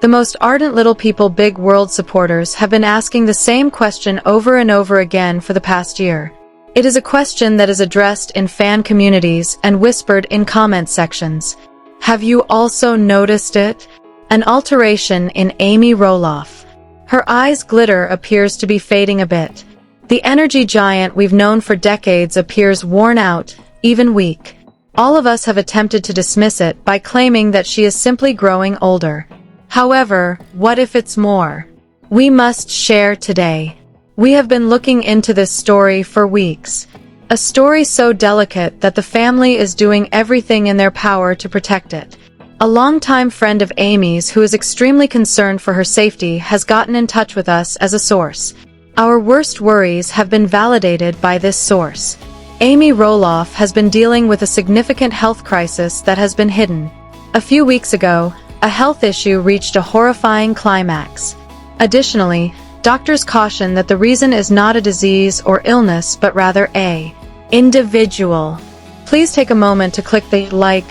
The most ardent Little People Big World supporters have been asking the same question over and over again for the past year. It is a question that is addressed in fan communities and whispered in comment sections. Have you also noticed it? An alteration in Amy Roloff. Her eyes' glitter appears to be fading a bit. The energy giant we've known for decades appears worn out, even weak. All of us have attempted to dismiss it by claiming that she is simply growing older. However, what if it's more? We must share today. We have been looking into this story for weeks. A story so delicate that the family is doing everything in their power to protect it. A longtime friend of Amy's who is extremely concerned for her safety has gotten in touch with us as a source. Our worst worries have been validated by this source. Amy Roloff has been dealing with a significant health crisis that has been hidden. A few weeks ago, a health issue reached a horrifying climax. Additionally, doctors caution that the reason is not a disease or illness but rather a individual. Please take a moment to click the like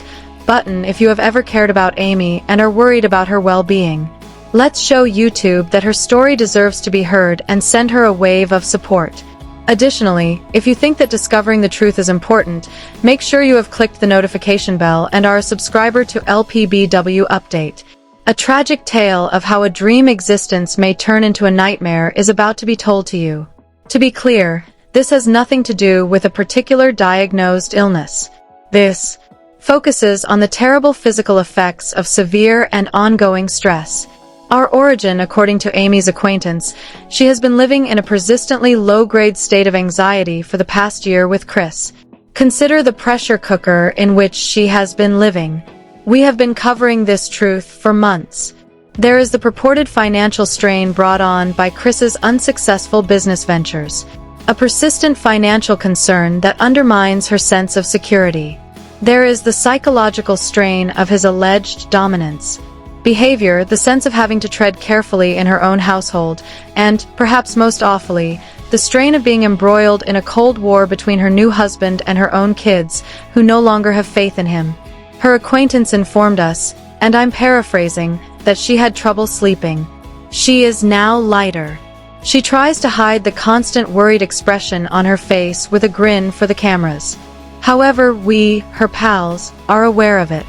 button if you have ever cared about Amy and are worried about her well-being. Let's show YouTube that her story deserves to be heard and send her a wave of support. Additionally, if you think that discovering the truth is important, make sure you have clicked the notification bell and are a subscriber to LPBW Update. A tragic tale of how a dream existence may turn into a nightmare is about to be told to you. To be clear, this has nothing to do with a particular diagnosed illness. This focuses on the terrible physical effects of severe and ongoing stress. Our origin, according to Amy's acquaintance, she has been living in a persistently low-grade state of anxiety for the past year with Chris. Consider the pressure cooker in which she has been living. We have been covering this truth for months. There is the purported financial strain brought on by Chris's unsuccessful business ventures, a persistent financial concern that undermines her sense of security. There is the psychological strain of his alleged dominance. Behavior, the sense of having to tread carefully in her own household, and, perhaps most awfully, the strain of being embroiled in a cold war between her new husband and her own kids, who no longer have faith in him. Her acquaintance informed us, and I'm paraphrasing, that she had trouble sleeping. She is now lighter. She tries to hide the constant worried expression on her face with a grin for the cameras. However, we, her pals, are aware of it.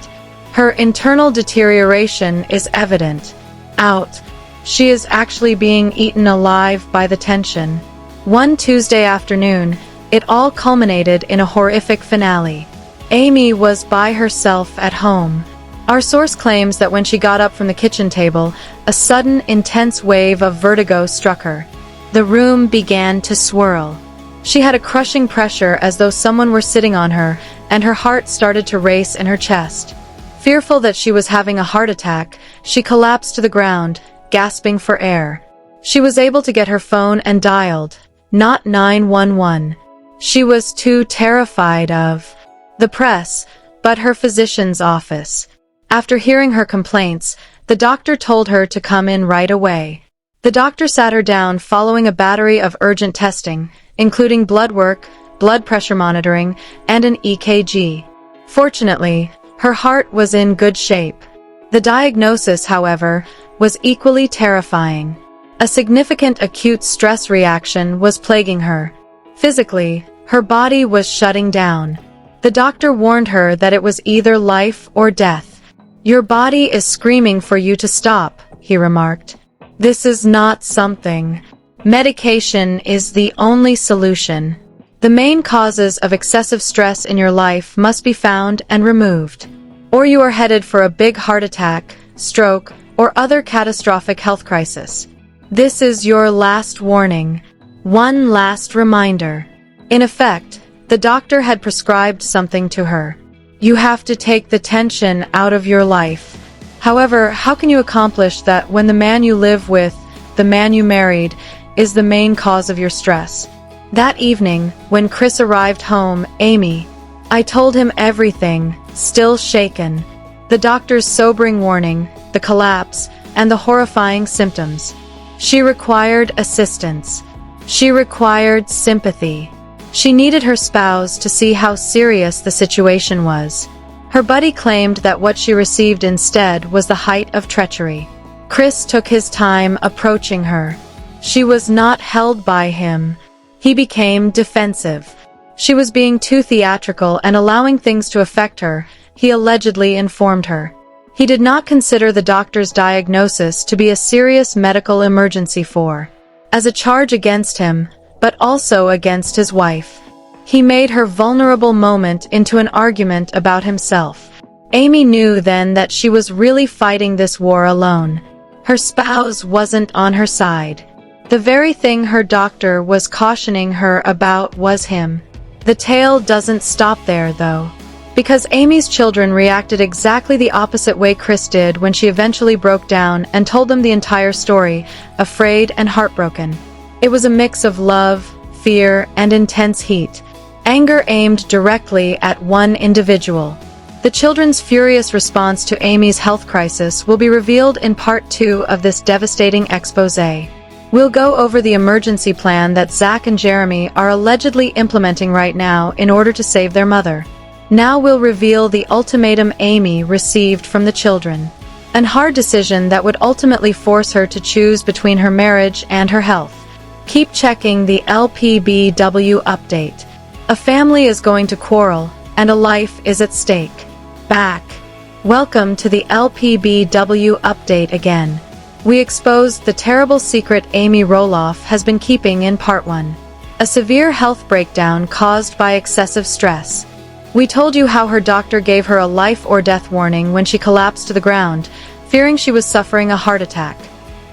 Her internal deterioration is evident. She is actually being eaten alive by the tension. One Tuesday afternoon, it all culminated in a horrific finale. Amy was by herself at home. Our source claims that when she got up from the kitchen table, a sudden, intense wave of vertigo struck her. The room began to swirl. She had a crushing pressure as though someone were sitting on her, and her heart started to race in her chest. Fearful that she was having a heart attack, she collapsed to the ground, gasping for air. She was able to get her phone and dialed, not 911. She was too terrified of the press, but her physician's office. After hearing her complaints, the doctor told her to come in right away. The doctor sat her down following a battery of urgent testing, including blood work, blood pressure monitoring, and an EKG. Fortunately, her heart was in good shape. The diagnosis, however, was equally terrifying. A significant acute stress reaction was plaguing her. Physically, her body was shutting down. The doctor warned her that it was either life or death. "Your body is screaming for you to stop," he remarked. "This is not something. Medication is the only solution. The main causes of excessive stress in your life must be found and removed, or you are headed for a big heart attack, stroke, or other catastrophic health crisis. This is your last warning. One last reminder." In effect, the doctor had prescribed something to her. You have to take the tension out of your life. However, how can you accomplish that when the man you live with, the man you married, is the main cause of your stress? That evening, when Chris arrived home, I told him everything, still shaken. The doctor's sobering warning, the collapse, and the horrifying symptoms. She required assistance. She required sympathy. She needed her spouse to see how serious the situation was. Her buddy claimed that what she received instead was the height of treachery. Chris took his time approaching her. She was not held by him. He became defensive. She was being too theatrical and allowing things to affect her, he allegedly informed her. He did not consider the doctor's diagnosis to be a serious medical emergency as a charge against him, but also against his wife. He made her vulnerable moment into an argument about himself. Amy knew then that she was really fighting this war alone. Her spouse wasn't on her side. The very thing her doctor was cautioning her about was him. The tale doesn't stop there, though. Because Amy's children reacted exactly the opposite way Chris did when she eventually broke down and told them the entire story, afraid and heartbroken. It was a mix of love, fear, and intense heat. Anger aimed directly at one individual. The children's furious response to Amy's health crisis will be revealed in part 2 of this devastating exposé. We'll go over the emergency plan that Zach and Jeremy are allegedly implementing right now in order to save their mother. Now we'll reveal the ultimatum Amy received from the children. An hard decision that would ultimately force her to choose between her marriage and her health. Keep checking the LPBW update. A family is going to quarrel, and a life is at stake. Welcome to the LPBW update again. We exposed the terrible secret Amy Roloff has been keeping in part 1. A severe health breakdown caused by excessive stress. We told you how her doctor gave her a life or death warning when she collapsed to the ground, fearing she was suffering a heart attack.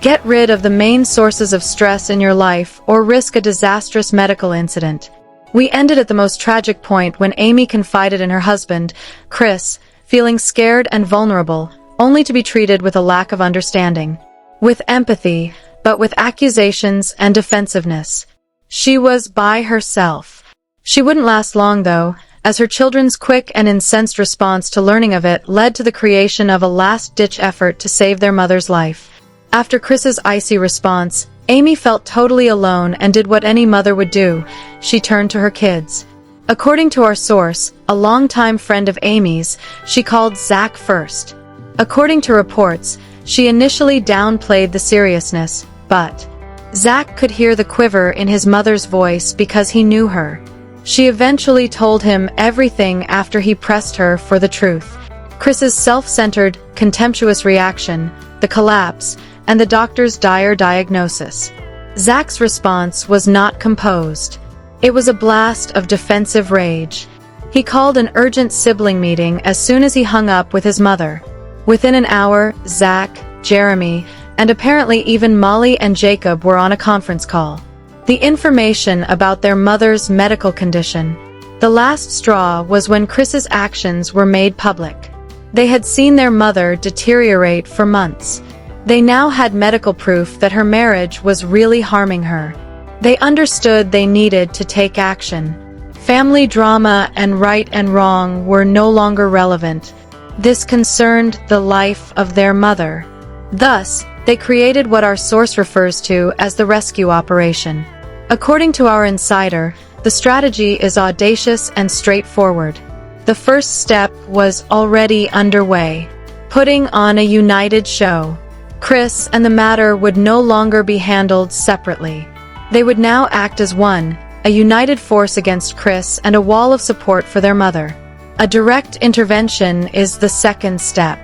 Get rid of the main sources of stress in your life or risk a disastrous medical incident. We ended at the most tragic point when Amy confided in her husband, Chris, feeling scared and vulnerable, only to be treated with a lack of understanding. With empathy, but with accusations and defensiveness. She was by herself. She wouldn't last long, though, as her children's quick and incensed response to learning of it led to the creation of a last-ditch effort to save their mother's life. After Chris's icy response, Amy felt totally alone and did what any mother would do. She turned to her kids. According to our source, a longtime friend of Amy's, she called Zach first. According to reports, she initially downplayed the seriousness, but Zach could hear the quiver in his mother's voice because he knew her. She eventually told him everything after he pressed her for the truth. Chris's self-centered, contemptuous reaction, the collapse, and the doctor's dire diagnosis. Zach's response was not composed. It was a blast of defensive rage. He called an urgent sibling meeting as soon as he hung up with his mother. Within an hour, Zach, Jeremy, and apparently even Molly and Jacob were on a conference call. The information about their mother's medical condition. The last straw was when Chris's actions were made public. They had seen their mother deteriorate for months. They now had medical proof that her marriage was really harming her. They understood they needed to take action. Family drama and right and wrong were no longer relevant. This concerned the life of their mother. Thus, they created what our source refers to as the rescue operation. According to our insider, the strategy is audacious and straightforward. The first step was already underway. Putting on a united show. Chris and the matter would no longer be handled separately. They would now act as one, a united force against Chris and a wall of support for their mother. A direct intervention is the second step.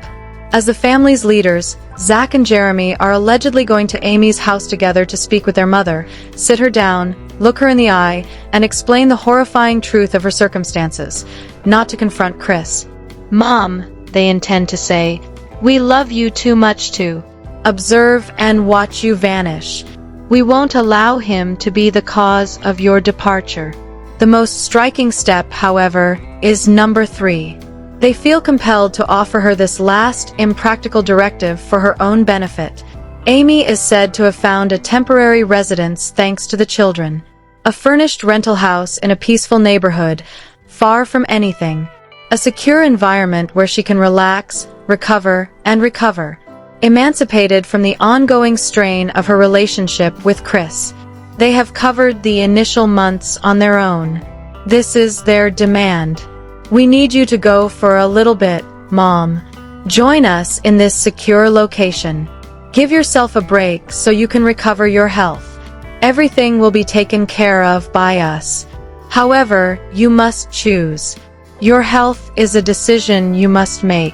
As the family's leaders, Zach and Jeremy are allegedly going to Amy's house together to speak with their mother, sit her down, look her in the eye, and explain the horrifying truth of her circumstances, not to confront Chris. "Mom," they intend to say, "we love you too much to observe and watch you vanish. We won't allow him to be the cause of your departure." The most striking step, however, is number 3. They feel compelled to offer her this last, impractical directive for her own benefit. Amy is said to have found a temporary residence thanks to the children. A furnished rental house in a peaceful neighborhood, far from anything. A secure environment where she can relax, recover, and recover. Emancipated from the ongoing strain of her relationship with Chris. They have covered the initial months on their own. This is their demand. "We need you to go for a little bit, Mom. Join us in this secure location. Give yourself a break so you can recover your health. Everything will be taken care of by us. However, you must choose. Your health is a decision you must make.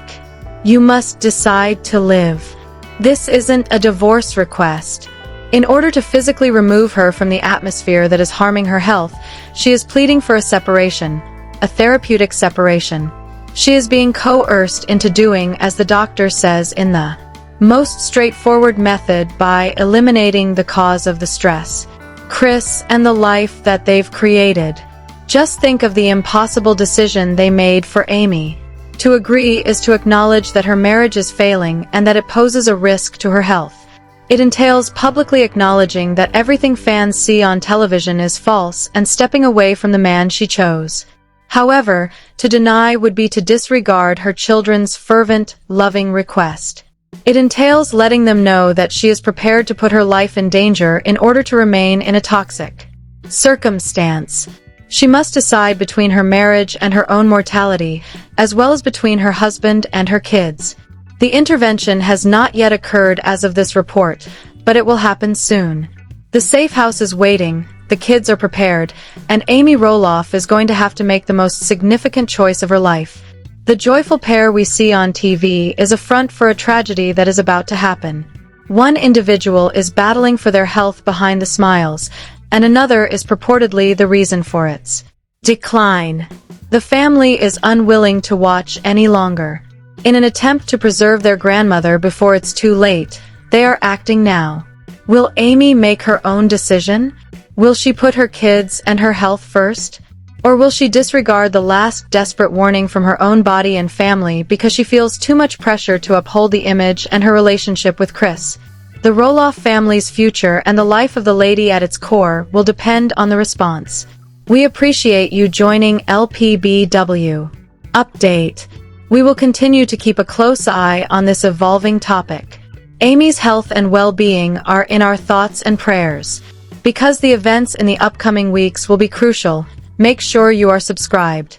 You must decide to live. This isn't a divorce request. In order to physically remove her from the atmosphere that is harming her health, she is pleading for a separation, a therapeutic separation. She is being coerced into doing as the doctor says in the most straightforward method by eliminating the cause of the stress. Chris and the life that they've created. Just think of the impossible decision they made for Amy. To agree is to acknowledge that her marriage is failing and that it poses a risk to her health. It entails publicly acknowledging that everything fans see on television is false and stepping away from the man she chose. However, to deny would be to disregard her children's fervent, loving request. It entails letting them know that she is prepared to put her life in danger in order to remain in a toxic circumstance. She must decide between her marriage and her own mortality, as well as between her husband and her kids. The intervention has not yet occurred as of this report, but it will happen soon. The safe house is waiting, the kids are prepared, and Amy Roloff is going to have to make the most significant choice of her life. The joyful pair we see on TV is a front for a tragedy that is about to happen. One individual is battling for their health behind the smiles, and another is purportedly the reason for its decline. The family is unwilling to watch any longer. In an attempt to preserve their grandmother before it's too late, they are acting now. Will Amy make her own decision? Will she put her kids and her health first? Or will she disregard the last desperate warning from her own body and family because she feels too much pressure to uphold the image and her relationship with Chris? The Roloff family's future and the life of the lady at its core will depend on the response. We appreciate you joining LPBW. Update. We will continue to keep a close eye on this evolving topic. Amy's health and well-being are in our thoughts and prayers. Because the events in the upcoming weeks will be crucial, make sure you are subscribed.